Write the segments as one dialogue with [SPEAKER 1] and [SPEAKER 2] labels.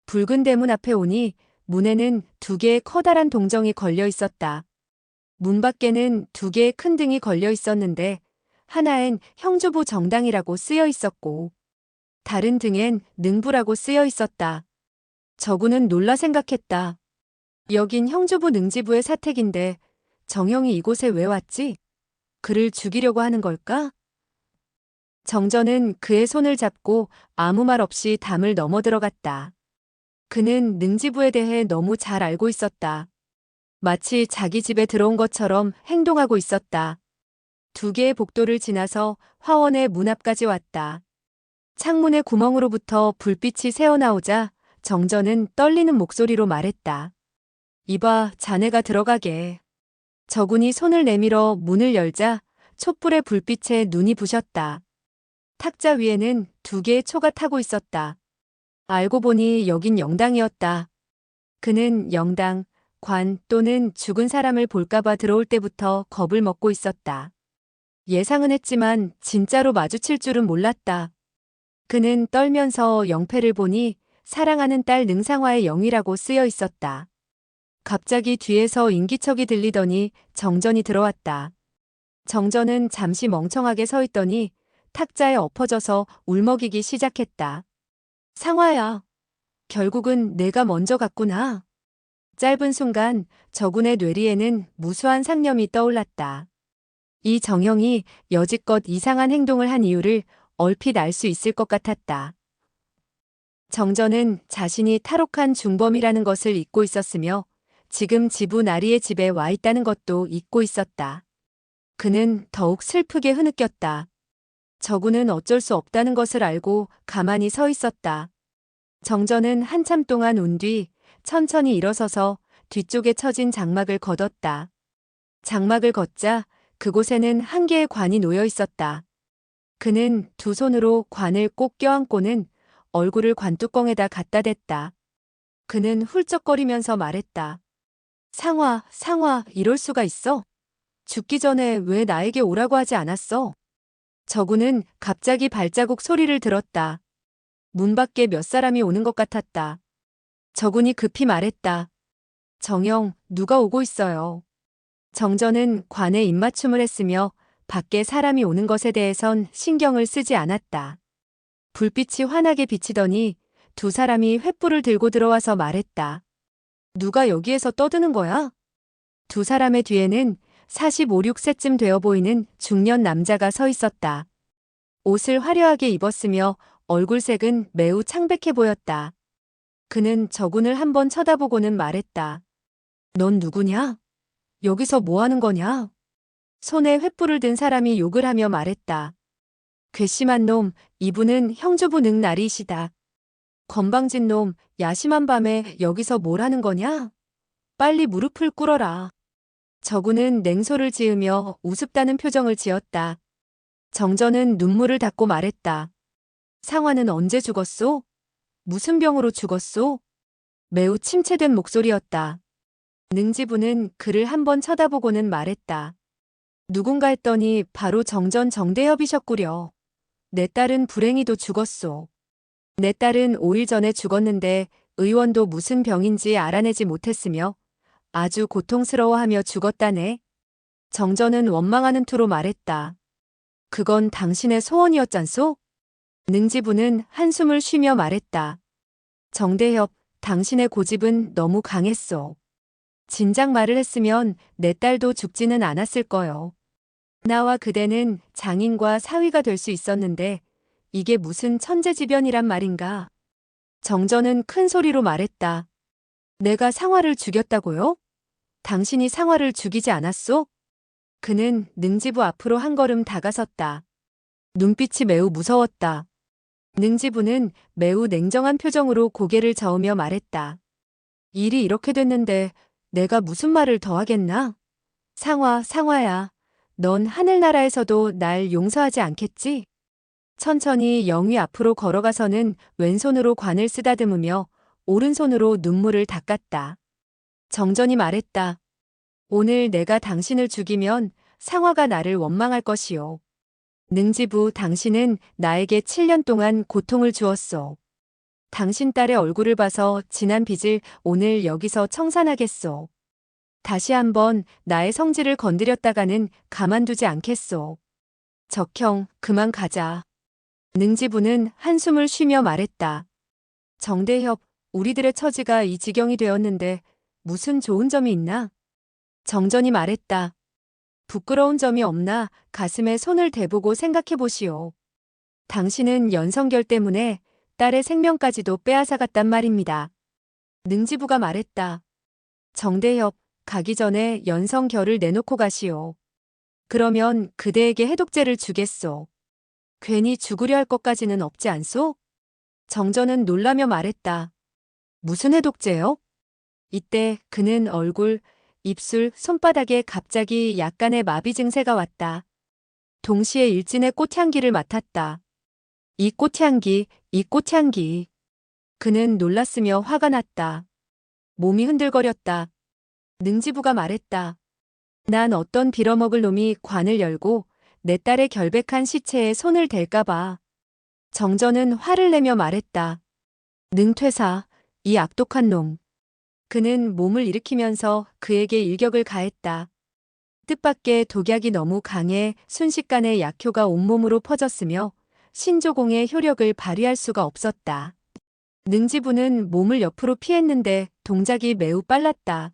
[SPEAKER 1] 붉은 대문 앞에 오니 문에는 두 개의 커다란 동정이 걸려 있었다. 문 밖에는 두 개의 큰 등이 걸려 있었는데 하나엔 형주부 정당이라고 쓰여 있었고 다른 등엔 능부라고 쓰여 있었다. 저구는 놀라 생각했다. 여긴 형주부 능지부의 사택인데 정형이 이곳에 왜 왔지? 그를 죽이려고 하는 걸까? 정전은 그의 손을 잡고 아무 말 없이 담을 넘어 들어갔다. 그는 능지부에 대해 너무 잘 알고 있었다. 마치 자기 집에 들어온 것처럼 행동하고 있었다. 두 개의 복도를 지나서 화원의 문 앞까지 왔다. 창문의 구멍으로부터 불빛이 새어나오자 정전은 떨리는 목소리로 말했다. 이봐, 자네가 들어가게. 저군이 손을 내밀어 문을 열자 촛불의 불빛에 눈이 부셨다. 탁자 위에는 두 개의 초가 타고 있었다. 알고 보니 여긴 영당이었다. 그는 영당, 관 또는 죽은 사람을 볼까봐 들어올 때부터 겁을 먹고 있었다. 예상은 했지만 진짜로 마주칠 줄은 몰랐다. 그는 떨면서 영패를 보니 사랑하는 딸 능상화의 영이라고 쓰여 있었다. 갑자기 뒤에서 인기척이 들리더니 정전이 들어왔다. 정전은 잠시 멍청하게 서 있더니 탁자에 엎어져서 울먹이기 시작했다. 상화야, 결국은 내가 먼저 갔구나. 짧은 순간 저군의 뇌리에는 무수한 상념이 떠올랐다. 이 정형이 여지껏 이상한 행동을 한 이유를 얼핏 알 수 있을 것 같았다. 정전은 자신이 탈옥한 중범이라는 것을 잊고 있었으며 지금 지부 나리의 집에 와 있다는 것도 잊고 있었다. 그는 더욱 슬프게 흐느꼈다. 저군은 어쩔 수 없다는 것을 알고 가만히 서 있었다. 정전은 한참 동안 운 뒤 천천히 일어서서 뒤쪽에 처진 장막을 걷었다. 장막을 걷자 그곳에는 한 개의 관이 놓여 있었다. 그는 두 손으로 관을 꼭 껴안고는 얼굴을 관뚜껑에다 갖다 댔다. 그는 훌쩍거리면서 말했다. 상화, 상화, 이럴 수가 있어? 죽기 전에 왜 나에게 오라고 하지 않았어? 저구는 갑자기 발자국 소리를 들었다. 문 밖에 몇 사람이 오는 것 같았다. 저군이 급히 말했다. 정영, 누가 오고 있어요. 정전은 관에 입맞춤을 했으며 밖에 사람이 오는 것에 대해선 신경을 쓰지 않았다. 불빛이 환하게 비치더니 두 사람이 횃불을 들고 들어와서 말했다. 누가 여기에서 떠드는 거야? 두 사람의 뒤에는 45, 6세쯤 되어 보이는 중년 남자가 서 있었다. 옷을 화려하게 입었으며 얼굴색은 매우 창백해 보였다. 그는 저군을 한번 쳐다보고는 말했다. 넌 누구냐? 여기서 뭐 하는 거냐? 손에 횃불을 든 사람이 욕을 하며 말했다. 괘씸한 놈, 이분은 형주부 능나리이시다. 건방진 놈, 야심한 밤에 여기서 뭘 하는 거냐? 빨리 무릎을 꿇어라. 저군은 냉소를 지으며 우습다는 표정을 지었다. 정전은 눈물을 닦고 말했다. 상화는 언제 죽었소? 무슨 병으로 죽었소? 매우 침체된 목소리였다. 능지부는 그를 한번 쳐다보고는 말했다. 누군가 했더니 바로 정전 정대협이셨구려. 내 딸은 불행히도 죽었소. 내 딸은 5일 전에 죽었는데 의원도 무슨 병인지 알아내지 못했으며 아주 고통스러워하며 죽었다네. 정전은 원망하는 투로 말했다. 그건 당신의 소원이었잖소? 능지부는 한숨을 쉬며 말했다. 정대협, 당신의 고집은 너무 강했소. 진작 말을 했으면 내 딸도 죽지는 않았을 거요. 나와 그대는 장인과 사위가 될 수 있었는데 이게 무슨 천재지변이란 말인가. 정전은 큰 소리로 말했다. 내가 상화를 죽였다고요? 당신이 상화를 죽이지 않았소? 그는 능지부 앞으로 한 걸음 다가섰다. 눈빛이 매우 무서웠다. 능지부는 매우 냉정한 표정으로 고개를 저으며 말했다. 일이 이렇게 됐는데 내가 무슨 말을 더 하겠나? 상화, 상화야. 넌 하늘나라에서도 날 용서하지 않겠지? 천천히 영위 앞으로 걸어가서는 왼손으로 관을 쓰다듬으며 오른손으로 눈물을 닦았다. 정전이 말했다. 오늘 내가 당신을 죽이면 상화가 나를 원망할 것이오. 능지부, 당신은 나에게 7년 동안 고통을 주었소. 당신 딸의 얼굴을 봐서 지난 빚을 오늘 여기서 청산하겠소. 다시 한번 나의 성질을 건드렸다가는 가만두지 않겠소. 적형, 그만 가자. 능지부는 한숨을 쉬며 말했다. 정대협, 우리들의 처지가 이 지경이 되었는데 무슨 좋은 점이 있나? 정전이 말했다. 부끄러운 점이 없나 가슴에 손을 대보고 생각해 보시오. 당신은 연성결 때문에 딸의 생명까지도 빼앗아갔단 말입니다. 능지부가 말했다. 정대협, 가기 전에 연성결을 내놓고 가시오. 그러면 그대에게 해독제를 주겠소. 괜히 죽으려 할 것까지는 없지 않소? 정전은 놀라며 말했다. 무슨 해독제요? 이때 그는 얼굴, 입술, 손바닥에 갑자기 약간의 마비 증세가 왔다. 동시에 일진의 꽃향기를 맡았다. 이 꽃향기, 이 꽃향기. 그는 놀랐으며 화가 났다. 몸이 흔들거렸다. 능지부가 말했다. 난 어떤 빌어먹을 놈이 관을 열고 내 딸의 결백한 시체에 손을 댈까봐. 정전은 화를 내며 말했다. 능퇴사, 이 악독한 놈. 그는 몸을 일으키면서 그에게 일격을 가했다. 뜻밖의 독약이 너무 강해 순식간에 약효가 온몸으로 퍼졌으며 신조공의 효력을 발휘할 수가 없었다. 능지부는 몸을 옆으로 피했는데 동작이 매우 빨랐다.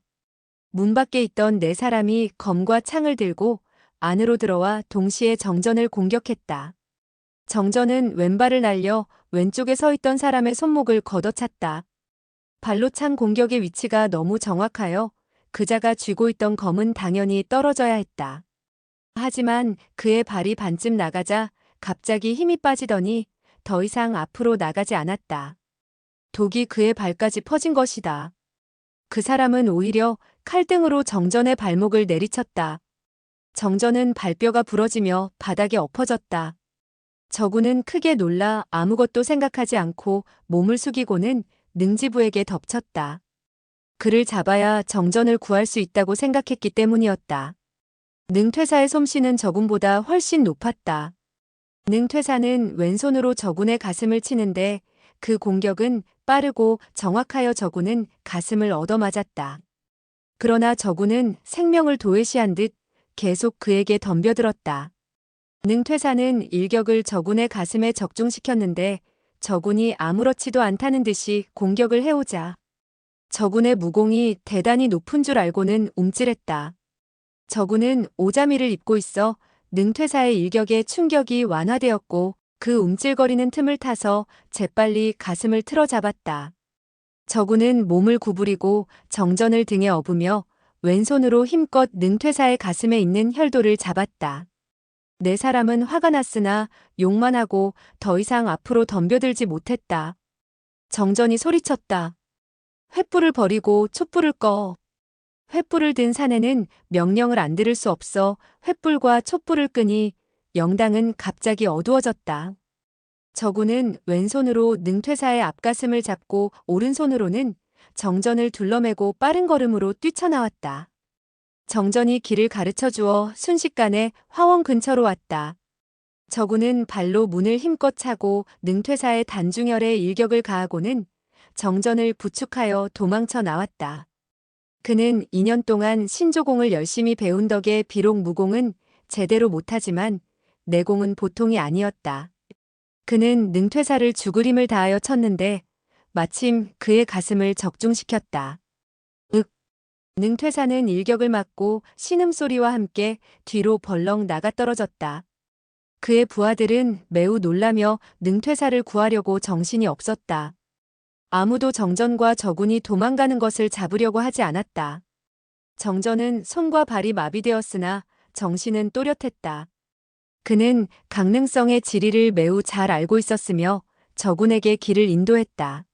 [SPEAKER 1] 문 밖에 있던 네 사람이 검과 창을 들고 안으로 들어와 동시에 정전을 공격했다. 정전은 왼발을 날려 왼쪽에 서 있던 사람의 손목을 걷어찼다. 발로 찬 공격의 위치가 너무 정확하여 그자가 쥐고 있던 검은 당연히 떨어져야 했다. 하지만 그의 발이 반쯤 나가자 갑자기 힘이 빠지더니 더 이상 앞으로 나가지 않았다. 독이 그의 발까지 퍼진 것이다. 그 사람은 오히려 칼등으로 정전의 발목을 내리쳤다. 정전은 발뼈가 부러지며 바닥에 엎어졌다. 저구는 크게 놀라 아무것도 생각하지 않고 몸을 숙이고는 능지부에게 덮쳤다. 그를 잡아야 정전을 구할 수 있다고 생각했기 때문이었다. 능퇴사의 솜씨는 저군보다 훨씬 높았다. 능퇴사는 왼손으로 저군의 가슴을 치는데 그 공격은 빠르고 정확하여 저군은 가슴을 얻어맞았다. 그러나 저군은 생명을 도외시한 듯 계속 그에게 덤벼들었다. 능퇴사는 일격을 저군의 가슴에 적중시켰는데 저군이 아무렇지도 않다는 듯이 공격을 해오자 저군의 무공이 대단히 높은 줄 알고는 움찔했다. 저군은 오자미를 입고 있어 능퇴사의 일격에 충격이 완화되었고 그 움찔거리는 틈을 타서 재빨리 가슴을 틀어잡았다. 저군은 몸을 구부리고 정전을 등에 업으며 왼손으로 힘껏 능퇴사의 가슴에 있는 혈도를 잡았다. 네 사람은 화가 났으나 욕만 하고 더 이상 앞으로 덤벼들지 못했다. 정전이 소리쳤다. 횃불을 버리고 촛불을 꺼. 횃불을 든 사내는 명령을 안 들을 수 없어 횃불과 촛불을 끄니 영당은 갑자기 어두워졌다. 저구는 왼손으로 능퇴사의 앞가슴을 잡고 오른손으로는 정전을 둘러매고 빠른 걸음으로 뛰쳐나왔다. 정전이 길을 가르쳐 주어 순식간에 화원 근처로 왔다. 저구는 발로 문을 힘껏 차고 능퇴사의 단중혈에 일격을 가하고는 정전을 부축하여 도망쳐 나왔다. 그는 2년 동안 신조공을 열심히 배운 덕에 비록 무공은 제대로 못하지만 내공은 보통이 아니었다. 그는 능퇴사를 죽을 힘을 다하여 쳤는데 마침 그의 가슴을 적중시켰다. 윽! 능퇴사는 일격을 맞고 신음소리와 함께 뒤로 벌렁 나가 떨어졌다. 그의 부하들은 매우 놀라며 능퇴사를 구하려고 정신이 없었다. 아무도 정전과 저군이 도망가는 것을 잡으려고 하지 않았다. 정전은 손과 발이 마비되었으나 정신은 또렷했다. 그는 강릉성의 지리를 매우 잘 알고 있었으며 저군에게 길을 인도했다.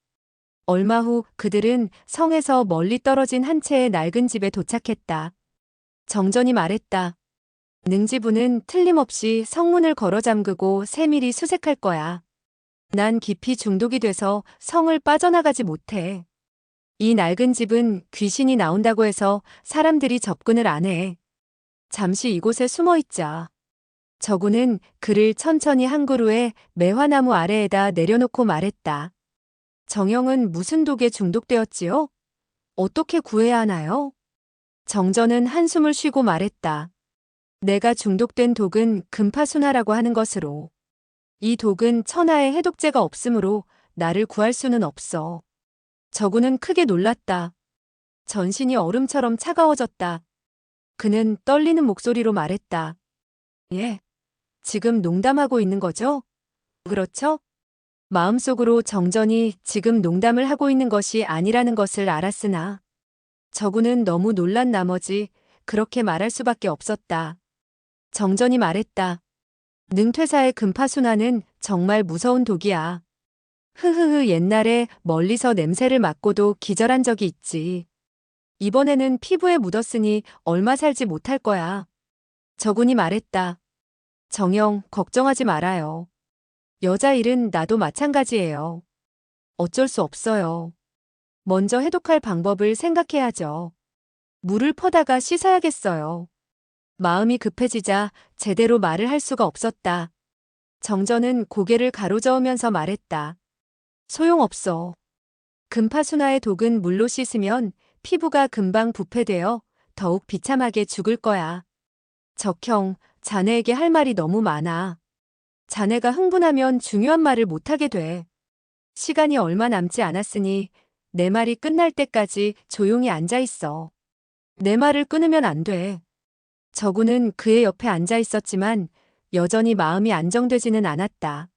[SPEAKER 1] 얼마 후 그들은 성에서 멀리 떨어진 한 채의 낡은 집에 도착했다. 정전이 말했다. 능지부는 틀림없이 성문을 걸어 잠그고 세밀히 수색할 거야. 난 깊이 중독이 돼서 성을 빠져나가지 못해. 이 낡은 집은 귀신이 나온다고 해서 사람들이 접근을 안 해. 잠시 이곳에 숨어 있자. 저구는 그를 천천히 한 그루의 매화나무 아래에다 내려놓고 말했다. 정영은 무슨 독에 중독되었지요? 어떻게 구해야 하나요? 정전은 한숨을 쉬고 말했다. 내가 중독된 독은 금파순화라고 하는 것으로. 이 독은 천하에 해독제가 없으므로 나를 구할 수는 없어. 저구는 크게 놀랐다. 전신이 얼음처럼 차가워졌다. 그는 떨리는 목소리로 말했다. 예, 지금 농담하고 있는 거죠? 그렇죠? 마음속으로 정전이 지금 농담을 하고 있는 것이 아니라는 것을 알았으나 저구는 너무 놀란 나머지 그렇게 말할 수밖에 없었다. 정전이 말했다. 능퇴사의 금파순화는 정말 무서운 독이야. 흐흐흐 옛날에 멀리서 냄새를 맡고도 기절한 적이 있지. 이번에는 피부에 묻었으니 얼마 살지 못할 거야. 저군이 말했다. 정영, 걱정하지 말아요. 여자 일은 나도 마찬가지예요. 어쩔 수 없어요. 먼저 해독할 방법을 생각해야죠. 물을 퍼다가 씻어야겠어요. 마음이 급해지자 제대로 말을 할 수가 없었다. 정전은 고개를 가로저으면서 말했다. 소용없어. 금파순화의 독은 물로 씻으면 피부가 금방 부패되어 더욱 비참하게 죽을 거야. 적형, 자네에게 할 말이 너무 많아. 자네가 흥분하면 중요한 말을 못하게 돼. 시간이 얼마 남지 않았으니 내 말이 끝날 때까지 조용히 앉아 있어. 내 말을 끊으면 안 돼. 저구는 그의 옆에 앉아 있었지만 여전히 마음이 안정되지는 않았다.